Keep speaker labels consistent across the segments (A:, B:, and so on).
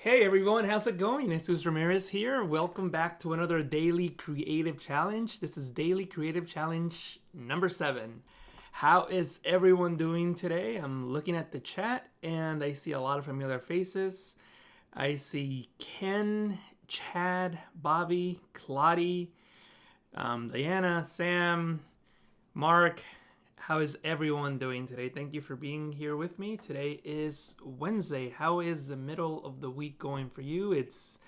A: Hey everyone, how's it going? Jesus Ramirez here. Welcome back to another Daily Creative Challenge. This is Daily Creative Challenge number 7. How is everyone doing today? I'm looking at the chat and I see a lot of familiar faces. I see Ken, Chad, Bobby, Claudie, Diana, Sam, Mark. How is everyone doing today? Thank you for being here with me. Today is Wednesday. How is the middle of the week going for you? It's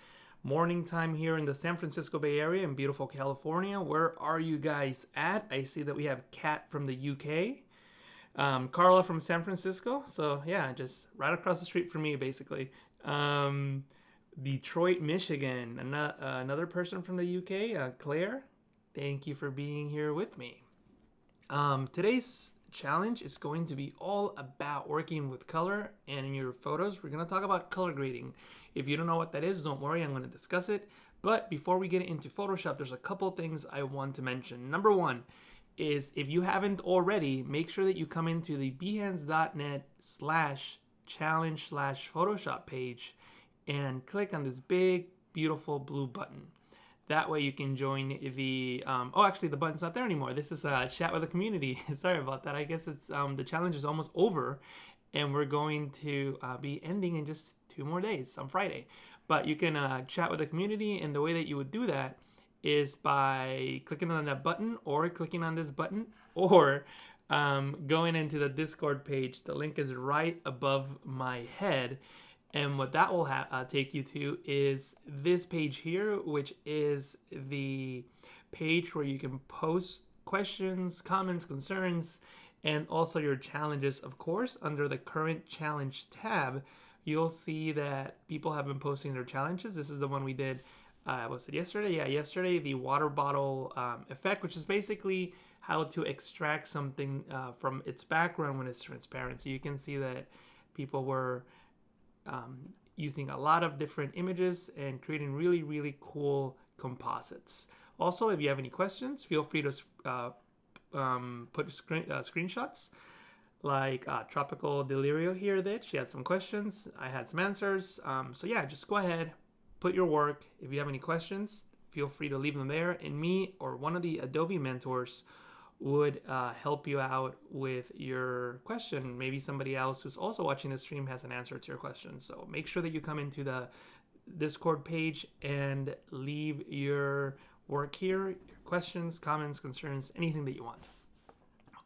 A: morning time here in the San Francisco Bay Area in beautiful California. Where are you guys at? I see that we have Kat from the UK, Carla from San Francisco. So yeah, just right across the street from me, basically. Detroit, Michigan. Another person from the UK, Claire. Thank you for being here with me. Today's challenge is going to be all about working with color, and in your photos we're going to talk about color grading. If you don't know what that is, don't worry, I'm going to discuss it. But before we get into Photoshop, there's a couple things I want to mention. Number one is, if you haven't already, make sure that you come into the behance.net/challenge/Photoshop page and click on this big beautiful blue button. That way you can join the, actually the button's not there anymore. This is chat with the community. Sorry about that. I guess it's, the challenge is almost over and we're going to be ending in just 2 more days on Friday. But you can chat with the community, and the way that you would do that is by clicking on that button or clicking on this button or going into the Discord page. The link is right above my head. And what that will take you to is this page here, which is the page where you can post questions, comments, concerns, and also your challenges. Of course, under the current challenge tab, you'll see that people have been posting their challenges. This is the one we did, was it yesterday? Yeah, yesterday, the water bottle effect, which is basically how to extract something from its background when it's transparent. So you can see that people were using a lot of different images and creating really cool composites. Also, if you have any questions, feel free to put screenshots. Like Tropical Delirio here did. She had some questions. I had some answers. So yeah, just go ahead, put your work. If you have any questions, feel free to leave them there, and me or one of the Adobe mentors would help you out with your question. Maybe somebody else who's also watching the stream has an answer to your question. So make sure that you come into the Discord page and leave your work here, your questions, comments, concerns, anything that you want.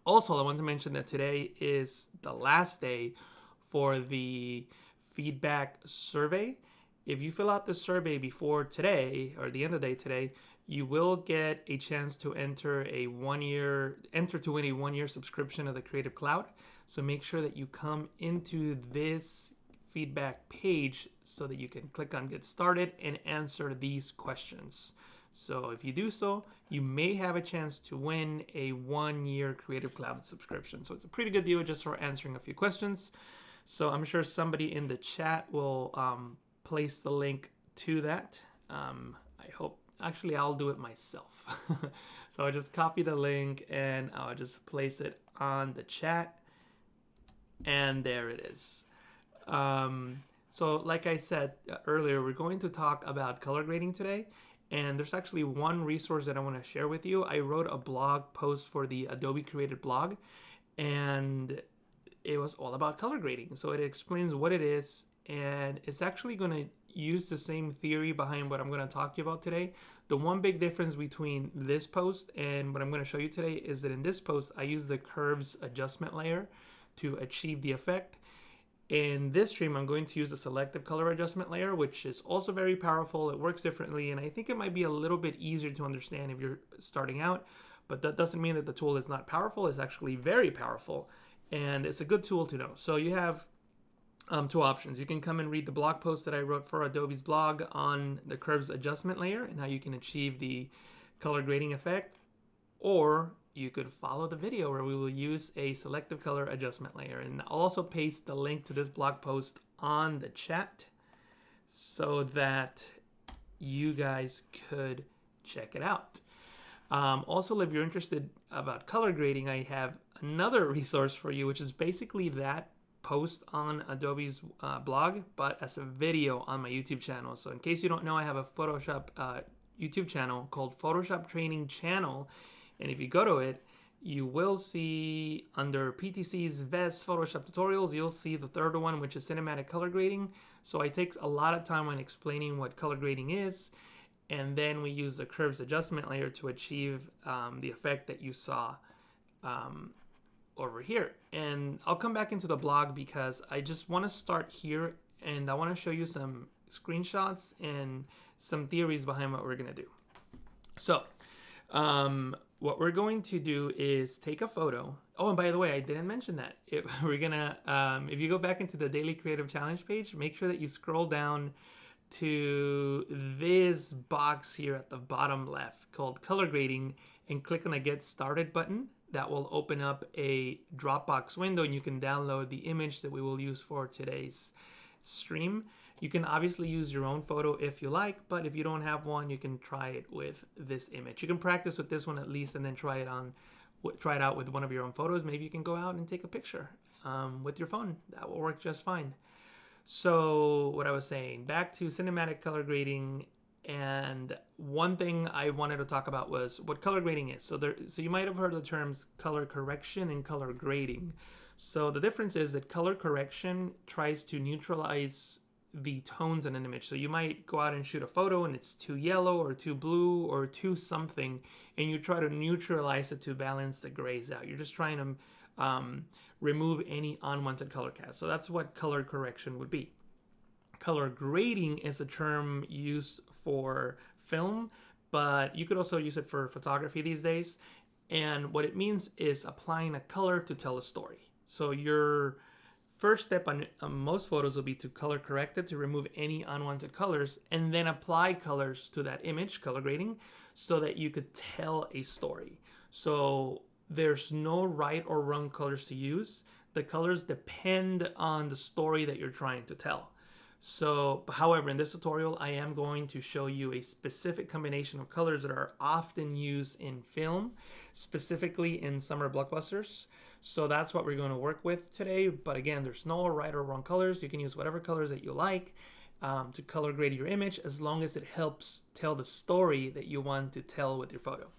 A: Also, I want to mention that today is the last day for the feedback survey. If you fill out the survey before today or the end of the day today, you will get a chance to enter to win a 1-year subscription of the Creative Cloud. So make sure that you come into this feedback page so that you can click on Get Started and answer these questions. So if you do so, you may have a chance to win a 1-year Creative Cloud subscription. So it's a pretty good deal just for answering a few questions. So I'm sure somebody in the chat will place the link to that. I hope. Actually, I'll do it myself. So I'll just copy the link and I'll just place it on the chat. And there it is. So like I said earlier, we're going to talk about color grading today. And there's actually one resource that I want to share with you. I wrote a blog post for the Adobe Creative blog, and it was all about color grading. So it explains what it is, and it's actually going to use the same theory behind what I'm going to talk to you about today. The one big difference between this post and what I'm going to show you today is that in this post, I use the curves adjustment layer to achieve the effect. In this stream, I'm going to use the selective color adjustment layer, which is also very powerful. It works differently, and I think it might be a little bit easier to understand if you're starting out, but that doesn't mean that the tool is not powerful. It's actually very powerful, and it's a good tool to know. So you have 2 options. You can come and read the blog post that I wrote for Adobe's blog on the curves adjustment layer and how you can achieve the color grading effect, or you could follow the video where we will use a selective color adjustment layer. And I'll also paste the link to this blog post on the chat so that you guys could check it out. Also, if you're interested about color grading, I have another resource for you, which is basically that post on Adobe's blog, but as a video on my YouTube channel. So in case you don't know, I have a Photoshop YouTube channel called Photoshop Training Channel. And if you go to it, you will see under PTC's VES Photoshop tutorials, you'll see the third one, which is cinematic color grading. So I take a lot of time on explaining what color grading is. And then we use the curves adjustment layer to achieve the effect that you saw over here. And I'll come back into the blog because I just want to start here and I want to show you some screenshots and some theories behind what we're going to do. So what we're going to do is take a photo. Oh, and by the way, I didn't mention that. We're going to, if you go back into the Daily Creative Challenge page, make sure that you scroll down to this box here at the bottom left called color grading and click on the Get Started button. That will open up a Dropbox window and you can download the image that we will use for today's stream. You can obviously use your own photo if you like, but if you don't have one, you can try it with this image. You can practice with this one at least and then try it out with one of your own photos. Maybe you can go out and take a picture with your phone. That will work just fine. So what I was saying, back to cinematic color grading, and one thing I wanted to talk about was what color grading is. So you might have heard the terms color correction and color grading. So the difference is that color correction tries to neutralize the tones in an image. So you might go out and shoot a photo and it's too yellow or too blue or too something, and you try to neutralize it to balance the grays out. You're just trying to remove any unwanted color cast. So that's what color correction would be. Color grading is a term used for film, but you could also use it for photography these days. And what it means is applying a color to tell a story. So your first step on most photos will be to color correct it to remove any unwanted colors and then apply colors to that image, color grading, so that you could tell a story. So there's no right or wrong colors to use. The colors depend on the story that you're trying to tell. So, however, in this tutorial, I am going to show you a specific combination of colors that are often used in film, specifically in summer blockbusters. So that's what we're going to work with today. But again, there's no right or wrong colors. You can use whatever colors that you like to color grade your image, as long as it helps tell the story that you want to tell with your photo.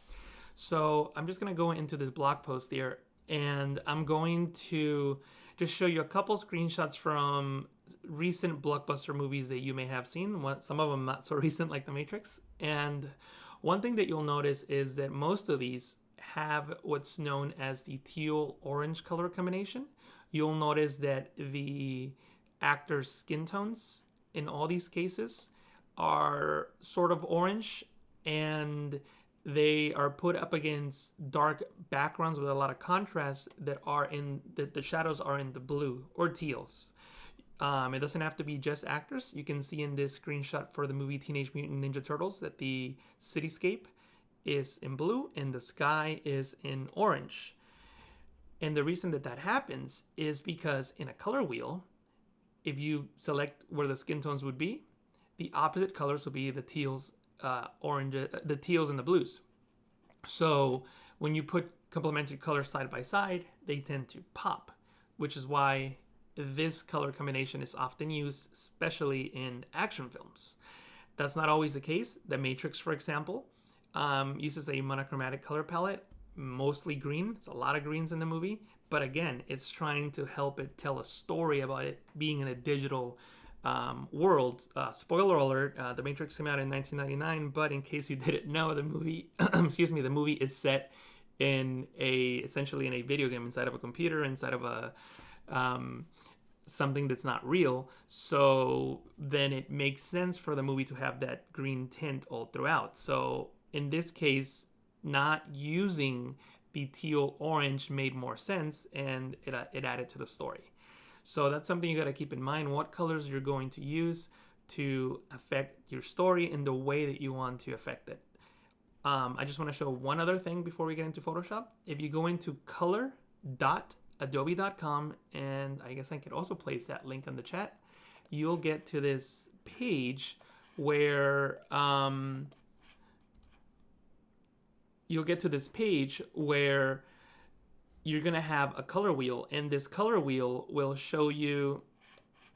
A: So I'm just going to go into this blog post here, and I'm going to just show you a couple screenshots from recent blockbuster movies that you may have seen. Some of them not so recent, like The Matrix. And one thing that you'll notice is that most of these have what's known as the teal-orange color combination. You'll notice that the actors' skin tones in all these cases are sort of orange, and they are put up against dark backgrounds with a lot of contrast that are in the shadows are in the blue or teals. It doesn't have to be just actors. You can see in this screenshot for the movie Teenage Mutant Ninja Turtles that the cityscape is in blue and the sky is in orange. And the reason that that happens is because in a color wheel, if you select where the skin tones would be, the opposite colors will be the teals, the teals and the blues. So when you put complementary colors side by side, they tend to pop, which is why this color combination is often used, especially in action films. That's not always the case. The Matrix, for example, uses a monochromatic color palette, mostly green. It's a lot of greens in the movie, but again, it's trying to help it tell a story about it being in a digital world. Spoiler alert, The Matrix came out in 1999, but in case you didn't know, the movie, the movie is set in essentially in a video game inside of a computer, inside of a something that's not real. So then it makes sense for the movie to have that green tint all throughout. So in this case, not using the teal orange made more sense, and it added to the story. So that's something you got to keep in mind, what colors you're going to use to affect your story in the way that you want to affect it. I just want to show one other thing before we get into Photoshop. If you go into color.adobe.com, and I guess I could also place that link in the chat, you'll get to this page where you're going to have a color wheel, and this color wheel will show you.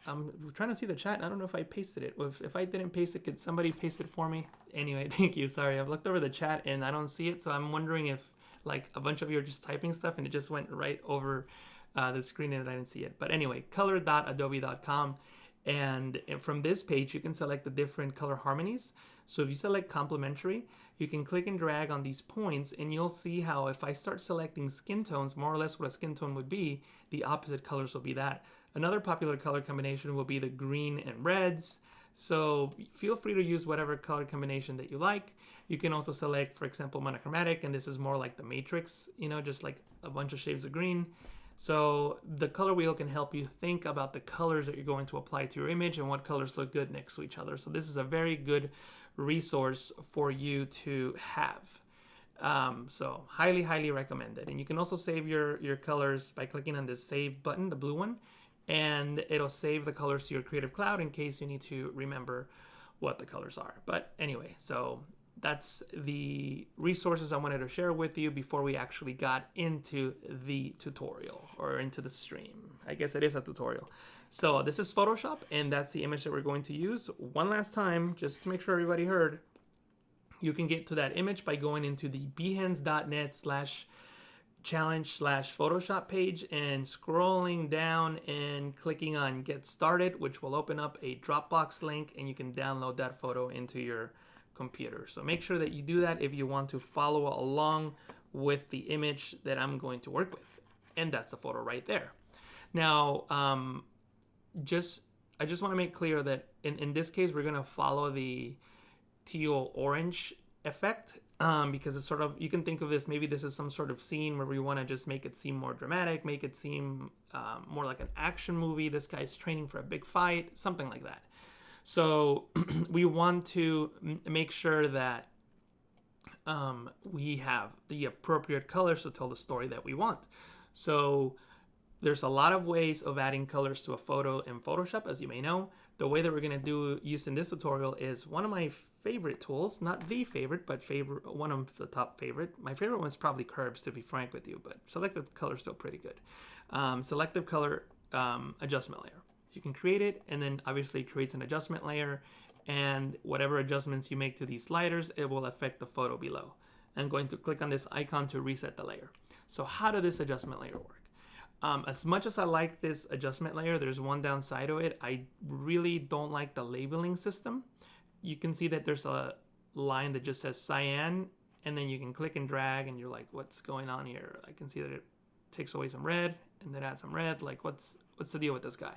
A: I'm trying to see the chat. I don't know if I pasted it. If I didn't paste it, could somebody paste it for me? Anyway, thank you. Sorry, I've looked over the chat and I don't see it, so I'm wondering if like a bunch of you are just typing stuff and it just went right over the screen and I didn't see it. But anyway, color.adobe.com, and from this page you can select the different color harmonies. So if you select complementary, you can click and drag on these points and you'll see how if I start selecting skin tones, more or less what a skin tone would be, the opposite colors will be that. Another popular color combination will be the green and reds. So feel free to use whatever color combination that you like. You can also select, for example, monochromatic, and this is more like the matrix, you know, just like a bunch of shades of green. So the color wheel can help you think about the colors that you're going to apply to your image and what colors look good next to each other. So this is a very good resource for you to have. So highly recommended. And you can also save your colors by clicking on this save button, the blue one, and it'll save the colors to your Creative Cloud in case you need to remember what the colors are. But anyway, so that's the resources I wanted to share with you before we actually got into the tutorial, or into the stream. I guess it is a tutorial. So this is Photoshop, and that's the image that we're going to use. One last time, just to make sure everybody heard, you can get to that image by going into the behance.net/challenge/Photoshop page and scrolling down and clicking on Get Started, which will open up a Dropbox link and you can download that photo into your computer. So make sure that you do that if you want to follow along with the image that I'm going to work with. And that's the photo right there. Now, I just want to make clear that in this case, we're going to follow the teal orange effect. Because it's sort of, you can think of this, maybe this is some sort of scene where we want to just make it seem more dramatic, make it seem more like an action movie. This guy's training for a big fight, something like that. So we want to make sure that we have the appropriate colors to tell the story that we want. So there's a lot of ways of adding colors to a photo in Photoshop, as you may know. The way that we're going to use in this tutorial is one of my favorite tools, not the favorite, but one of the top favorite. My favorite one is probably curves, to be frank with you, but selective color is still pretty good. Selective color adjustment layer. You can create it, and then obviously it creates an adjustment layer, and whatever adjustments you make to these sliders, it will affect the photo below. I'm going to click on this icon to reset the layer. So how does this adjustment layer work? As much as I like this adjustment layer, there's one downside to it. I really don't like the labeling system. You can see that there's a line that just says cyan, and then you can click and drag, and you're like, what's going on here? I can see that it takes away some red, and then adds some red. Like, what's the deal with this guy?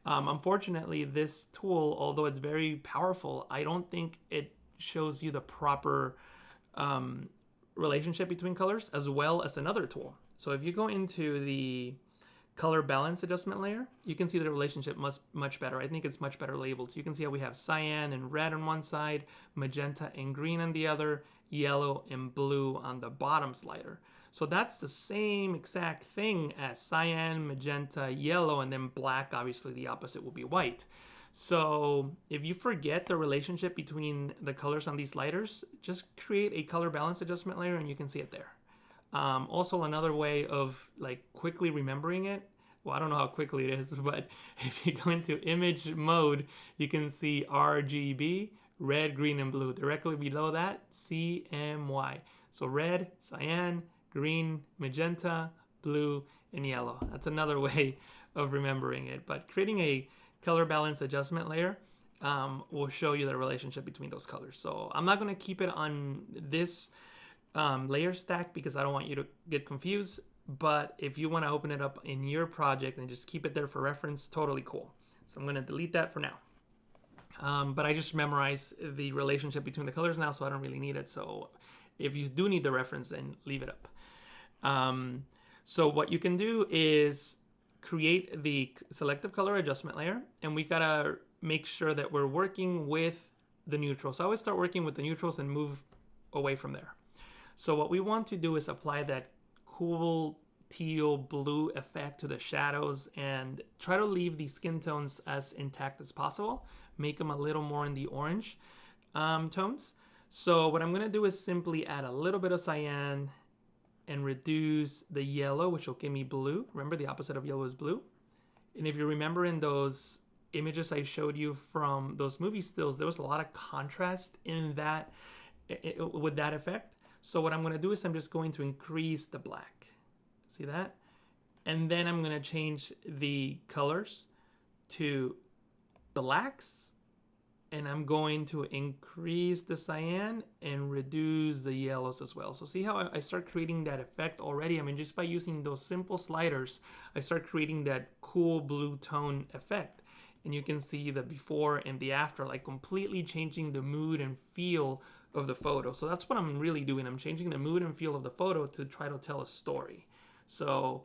A: Unfortunately, this tool, although it's very powerful, I don't think it shows you the proper relationship between colors, as well as another tool. So if you go into the color balance adjustment layer, you can see the relationship much better. I think it's much better labeled. So you can see how we have cyan and red on one side, magenta and green on the other, yellow and blue on the bottom slider. So that's the same exact thing as cyan, magenta, yellow, and then black. Obviously the opposite will be white. So if you forget the relationship between the colors on these sliders, just create a color balance adjustment layer and you can see it there. Also, another way of like quickly remembering it, well, I don't know how quickly it is, but if you go into image mode, you can see RGB, red, green, and blue. Directly below that, CMY. So red, cyan, green, magenta, blue, and yellow. That's another way of remembering it. But creating a color balance adjustment layer will show you the relationship between those colors. So I'm not going to keep it on this layer stack because I don't want you to get confused. But if you want to open it up in your project and just keep it there for reference, totally cool. So I'm going to delete that for now. But I just memorized the relationship between the colors now, so I don't really need it. So if you do need the reference, then leave it up. So what you can do is create the selective color adjustment layer, and we gotta make sure that we're working with the neutrals. So I always start working with the neutrals and move away from there. So what we want to do is apply that cool teal blue effect to the shadows and try to leave the skin tones as intact as possible. Make them a little more in the orange tones. So what I'm going to do is simply add a little bit of cyan and reduce the yellow, which will give me blue. Remember, the opposite of yellow is blue. And if you remember in those images I showed you from those movie stills, there was a lot of contrast in that with that effect. So what I'm going to do is I'm just going to increase the black. See that? And then I'm going to change the colors to blacks, and I'm going to increase the cyan and reduce the yellows as well. So see how I start creating that effect already? I mean, just by using those simple sliders, I start creating that cool blue tone effect. And you can see the before and the after, like completely changing the mood and feel of the photo. So that's what I'm really doing. I'm changing the mood and feel of the photo to try to tell a story. So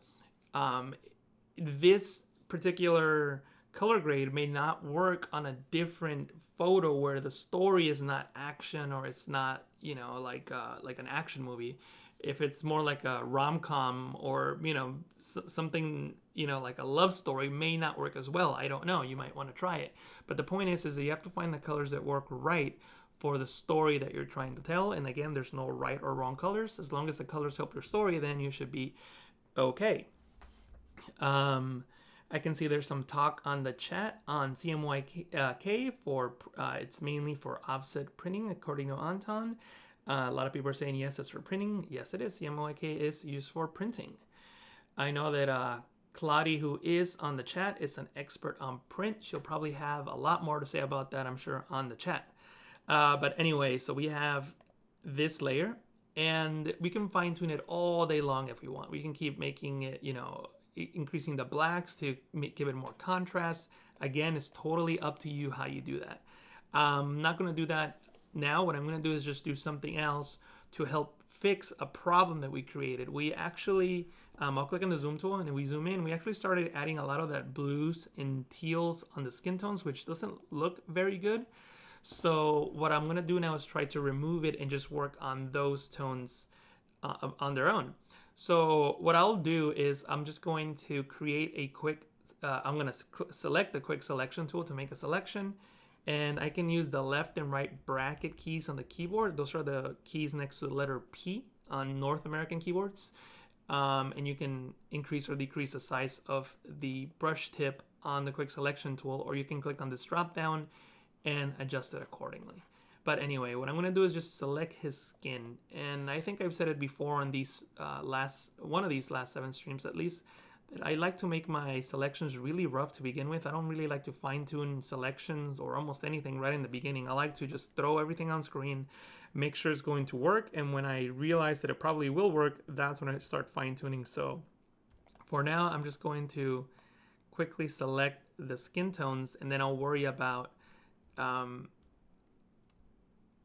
A: this particular color grade may not work on a different photo where the story is not action, or it's not, you know, like an action movie. If it's more like a rom-com, or, you know, something, you know, like a love story, may not work as well. I don't know. You might want to try it. But the point is that you have to find the colors that work right for the story that you're trying to tell. And again, there's no right or wrong colors. As long as the colors help your story, then you should be okay. I can see there's some talk on the chat on CMYK for it's mainly for offset printing, according to Anton. A lot of people are saying yes, it's for printing. Yes, it is. CMYK is used for printing. I know that Claudia, who is on the chat, is an expert on print. She'll probably have a lot more to say about that, I'm sure, on the chat. But anyway, so we have this layer, and we can fine tune it all day long if we want. We can keep making it, you know, increasing the blacks to give it more contrast. Again, it's totally up to you how you do that. I'm not going to do that now. What I'm going to do is just do something else to help fix a problem that we created. We actually, I'll click on the zoom tool, and we zoom in. We actually started adding a lot of that blues and teals on the skin tones, which doesn't look very good. So what I'm going to do now is try to remove it and just work on those tones on their own. So what I'll do is I'm just going to create a quick, I'm going to select the quick selection tool to make a selection. And I can use the left and right bracket keys on the keyboard. Those are the keys next to the letter P on North American keyboards. And you can increase or decrease the size of the brush tip on the quick selection tool, or you can click on this drop down and adjust it accordingly. But anyway, what I'm going to do is just select his skin. And I think I've said it before on these one of these last 7 streams at least, that I like to make my selections really rough to begin with. I don't really like to fine tune selections or almost anything right in the beginning. I like to just throw everything on screen, make sure it's going to work. And when I realize that it probably will work, that's when I start fine tuning. So for now, I'm just going to quickly select the skin tones, and then I'll worry about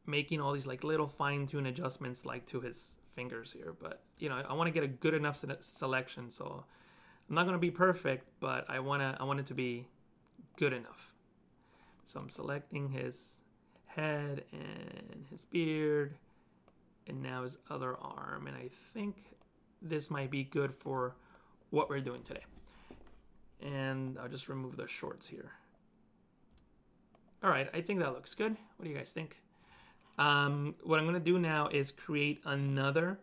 A: making all these like little fine-tune adjustments like to his fingers here. But you know, I want to get a good enough selection, so I'm not going to be perfect, but I want it to be good enough. So I'm selecting his head and his beard, and now his other arm, and I think this might be good for what we're doing today. And I'll just remove the shorts here. All right, I think that looks good. What do you guys think? What I'm going to do now is create another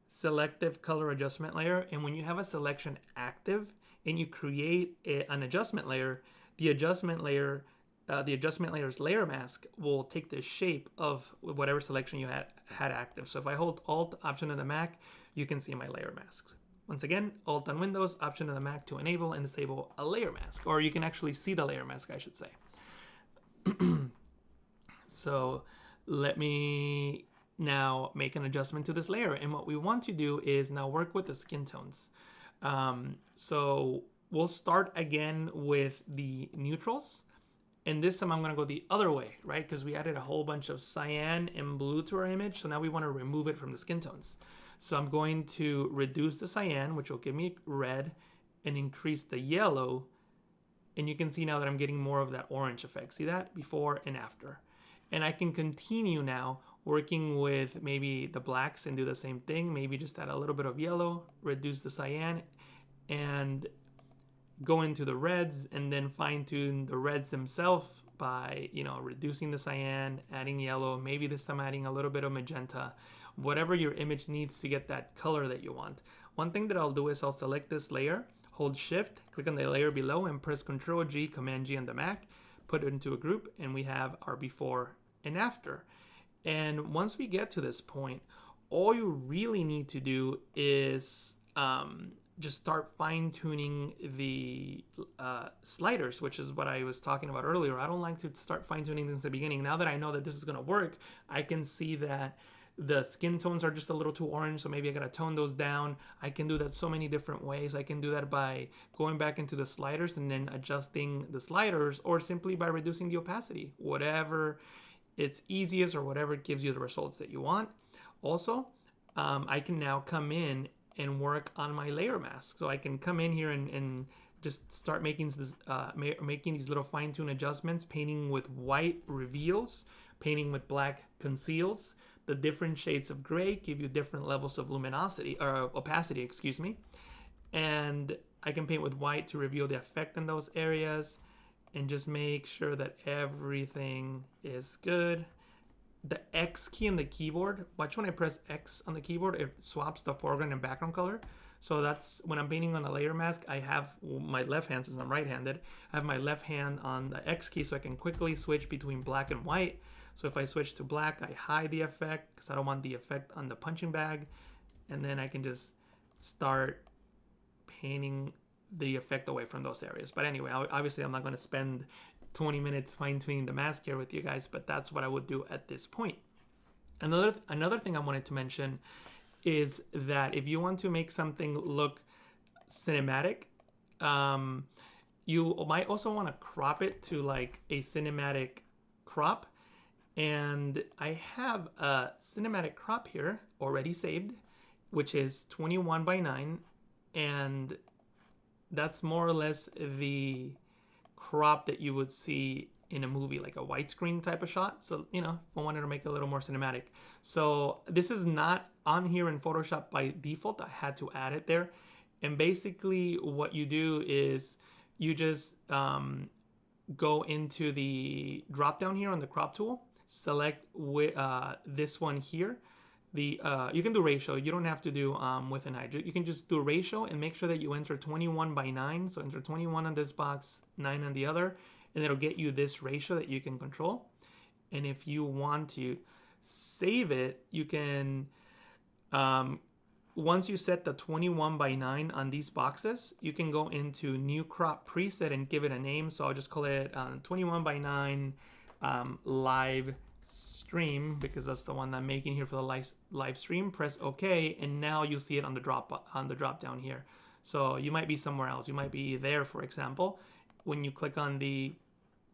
A: selective color adjustment layer. And when you have a selection active and you create an adjustment layer, the adjustment layer's layer mask will take the shape of whatever selection you had active. So if I hold Alt Option on the Mac, you can see my layer masks. Once again, Alt on Windows, Option on the Mac to enable and disable a layer mask, or you can actually see the layer mask, I should say. So let me now make an adjustment to this layer. And what we want to do is now work with the skin tones. So we'll start again with the neutrals. And this time I'm going to go the other way, right? Because we added a whole bunch of cyan and blue to our image. So now we want to remove it from the skin tones. So I'm going to reduce the cyan, which will give me red, and increase the yellow. And you can see now that I'm getting more of that orange effect. See that? Before and after. And I can continue now working with maybe the blacks and do the same thing. Maybe just add a little bit of yellow, reduce the cyan, and go into the reds, and then fine tune the reds themselves by, you know, reducing the cyan, adding yellow, maybe this time adding a little bit of magenta, whatever your image needs to get that color that you want. One thing that I'll do is I'll select this layer, hold shift, click on the layer below and press Control G, Command G on the Mac, put it into a group, and we have our before and after. And once we get to this point, all you really need to do is just start fine-tuning the sliders, which is what I was talking about earlier. I don't like to start fine-tuning things at the beginning. Now that I know that this is going to work, I can see that the skin tones are just a little too orange, so maybe I gotta tone those down. I can do that so many different ways. I can do that by going back into the sliders and then adjusting the sliders, or simply by reducing the opacity. Whatever it's easiest or whatever gives you the results that you want. Also, I can now come in and work on my layer mask. So I can come in here and just start making these little fine-tune adjustments. Painting with white reveals, painting with black conceals. The different shades of gray give you different levels of luminosity or opacity, excuse me. And I can paint with white to reveal the effect in those areas and just make sure that everything is good. The X key on the keyboard, watch when I press X on the keyboard, it swaps the foreground and background color. So that's when I'm painting on a layer mask, I have my left hand, since I'm right-handed, I have my left hand on the X key so I can quickly switch between black and white. So if I switch to black, I hide the effect because I don't want the effect on the punching bag. And then I can just start painting the effect away from those areas. But anyway, obviously I'm not going to spend 20 minutes fine-tuning the mask here with you guys, but that's what I would do at this point. Another thing I wanted to mention is that if you want to make something look cinematic, you might also want to crop it to like a cinematic crop. And I have a cinematic crop here already saved, which is 21:9, and that's more or less the crop that you would see in a movie, like a widescreen type of shot. So, if I wanted to make it a little more cinematic. So this is not on here in Photoshop by default. I had to add it there. And basically what you do is you just go into the drop down here on the crop tool, select this one here. You can do ratio. You don't have to do with an eye. You can just do ratio and make sure that you enter 21:9. So enter 21 on this box, 9 on the other, and it'll get you this ratio that you can control. And if you want to save it, you can, once you set the 21:9 on these boxes, you can go into new crop preset and give it a name. So I'll just call it 21:9 live stream, because that's the one that I'm making here for the live stream. Press OK, and now you see it on the drop down here. So you might be somewhere else. You might be there, for example, when you click on the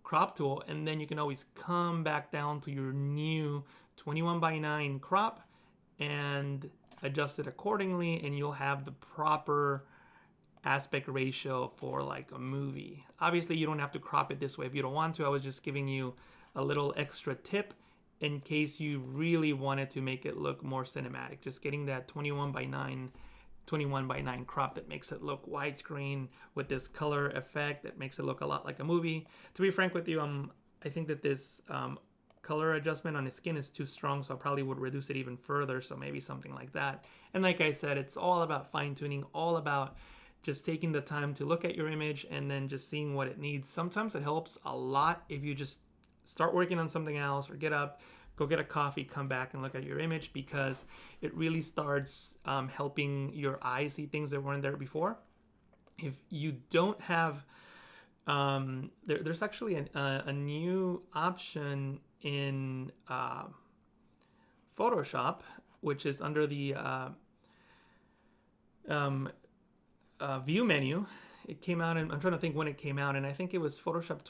A: crop tool, and then you can always come back down to your new 21:9 crop and adjust it accordingly, and you'll have the proper aspect ratio for like a movie. Obviously, you don't have to crop it this way if you don't want to. I was just giving you a little extra tip in case you really wanted to make it look more cinematic. Just getting that 21:9 crop that makes it look widescreen with this color effect that makes it look a lot like a movie. To be frank with you, I think that this color adjustment on his skin is too strong, so I probably would reduce it even further, so maybe something like that. And like I said, it's all about fine-tuning, all about just taking the time to look at your image and then just seeing what it needs. Sometimes it helps a lot if you just start working on something else, or get up, go get a coffee, come back and look at your image, because it really starts helping your eyes see things that weren't there before. If you don't have, there's actually a new option in Photoshop, which is under the view menu. It came out, and I'm trying to think when it came out, and I think it was Photoshop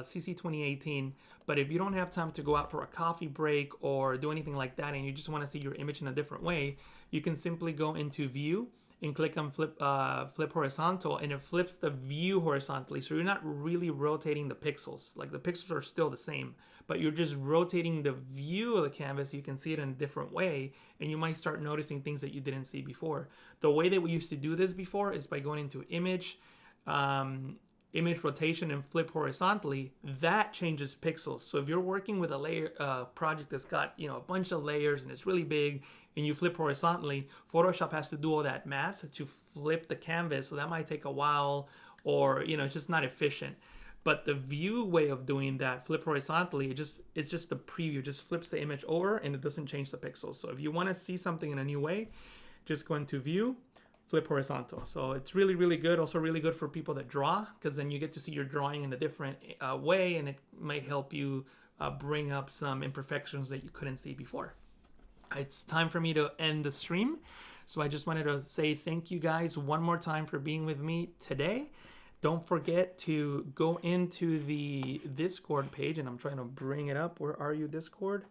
A: CC 2018. But if you don't have time to go out for a coffee break or do anything like that, and you just want to see your image in a different way, you can simply go into View and click on Flip Horizontal, and it flips the view horizontally. So you're not really rotating the pixels. Like, the pixels are still the same, but you're just rotating the view of the canvas so you can see it in a different way, and you might start noticing things that you didn't see before. The way that we used to do this before is by going into Image, Image Rotation, and Flip Horizontally. That changes pixels. So if you're working with a layer project that's got a bunch of layers and it's really big, and you flip horizontally, Photoshop has to do all that math to flip the canvas. So that might take a while, or it's just not efficient. But the view way of doing that, flip horizontally, it's just the preview. It just flips the image over and it doesn't change the pixels. So if you want to see something in a new way, just go into view, flip horizontal. So it's really, really good. Also really good for people that draw, because then you get to see your drawing in a different way, and it might help you bring up some imperfections that you couldn't see before. It's time for me to end the stream. So I just wanted to say thank you guys one more time for being with me today. Don't forget to go into the Discord page, and I'm trying to bring it up. Where are you, Discord?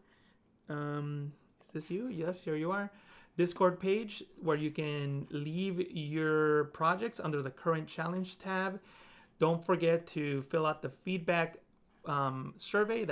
A: Is this you? Yes, here you are. Discord page where you can leave your projects under the current challenge tab. Don't forget to fill out the feedback survey.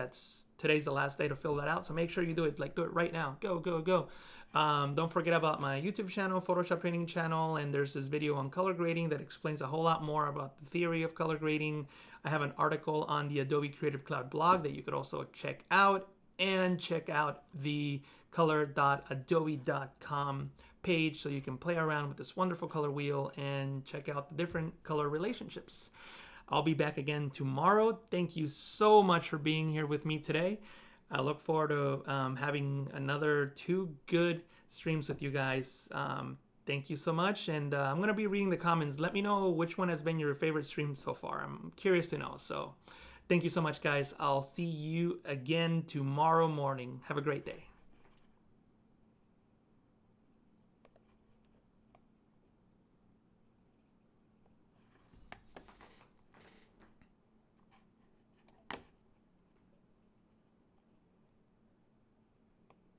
A: Today's the last day to fill that out, so make sure you do it. Do it right now. Go, go, go. Don't forget about my YouTube channel, Photoshop training channel, and there's this video on color grading that explains a whole lot more about the theory of color grading. I have an article on the Adobe Creative Cloud blog that you could also check out, and check out the color.adobe.com page so you can play around with this wonderful color wheel and check out the different color relationships. I'll be back again tomorrow. Thank you so much for being here with me today. I look forward to having another 2 good streams with you guys. Thank you so much. And I'm going to be reading the comments. Let me know which one has been your favorite stream so far. I'm curious to know. So thank you so much, guys. I'll see you again tomorrow morning. Have a great day.